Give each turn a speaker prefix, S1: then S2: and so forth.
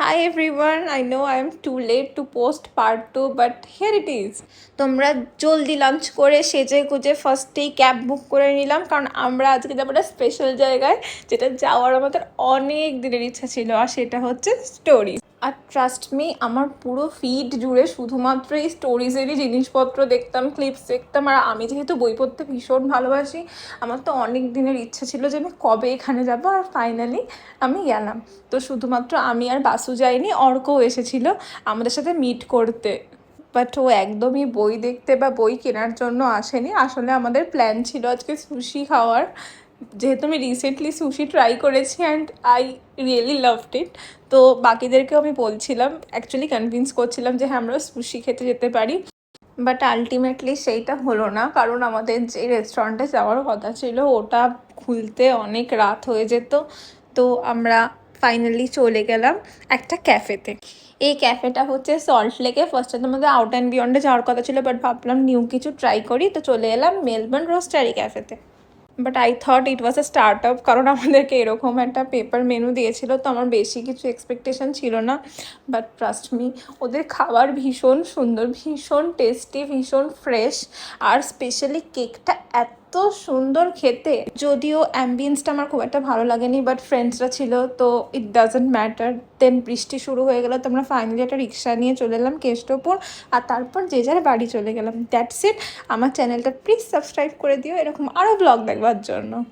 S1: Hi everyone, I know I am too late to post part 2 but here it is. তোমরা জলদি lunch করে সেজে গুজে ফার্স্টেই ক্যাব বুক করে নিলাম, কারণ আমরা আজকে যাবো একটা স্পেশাল জায়গায় যেটা যাওয়ার আমাদের অনেক দিনের ইচ্ছা ছিল, আর সেটা হচ্ছে স্টোরি। আর ট্রাস্ট মি, আমার পুরো ফিড জুড়ে শুধুমাত্র এই স্টোরিজেরই জিনিসপত্র দেখতাম, ক্লিপস দেখতাম। আর আমি যেহেতু বই পড়তে ভীষণ ভালোবাসি, আমার তো অনেক দিনের ইচ্ছা ছিল যে আমি কবে এখানে যাবো, আর ফাইনালি আমি গেলাম। তো শুধুমাত্র আমি আর বাসু যাইনি, অর্কও এসেছিল আমাদের সাথে মিট করতে। বাট ও একদমই বই দেখতে বা বই কেনার জন্য আসেনি। আসলে আমাদের প্ল্যান ছিল আজকে সুশি খাওয়ার, যেহেতু আমি রিসেন্টলি সুশি ট্রাই করেছি and I really loved it. তো বাকিদেরকেও আমি বলছিলাম, অ্যাকচুয়ালি কনভিন্স করছিলাম যে হ্যাঁ আমরা সুশি খেতে যেতে পারি। বাট আলটিমেটলি সেইটা হলো না, কারণ আমাদের যে রেস্টুরেন্টে যাওয়ার কথা ছিল ওটা খুলতে অনেক রাত হয়ে যেত। তো আমরা ফাইনালি চলে গেলাম একটা ক্যাফেতে। এই ক্যাফেটা হচ্ছে সল্ট লেকে। ফার্স্টে তোমাদের আউট অ্যান্ড বিয়ন্ডে যাওয়ার কথা ছিল, বাট ভাবলাম নিউ কিছু ট্রাই করি, তো চলে এলাম মেলবোর্ন রোস্টারি ক্যাফেতে। But I thought it was a start up, কারণ আমাদেরকে এরকম একটা পেপার মেনু দিয়েছিল, তো আমার বেশি কিছু এক্সপেকটেশন ছিল না। বাট ট্রাস্ট মি, ওদের খাবার ভীষণ সুন্দর, ভীষণ টেস্টি, ভীষণ ফ্রেশ। আর স্পেশালি কেকটা এত সুন্দর খেতে। যদিও অ্যাম্বিয়েন্সটা আমার খুব একটা ভালো লাগেনি, বাট ফ্রেন্ডসরা ছিল তো ইট ডাজন্ট ম্যাটার। দেন বৃষ্টি শুরু হয়ে গেলো, তো আমরা ফাইনালি একটা রিক্সা নিয়ে চলে এলাম কেষ্টপুর, আর তারপর যে যার বাড়ি চলে গেলাম। That's it. আমার চ্যানেলটা প্লিজ সাবস্ক্রাইব করে দিও এরকম আরও ব্লগ দেখবার জন্য।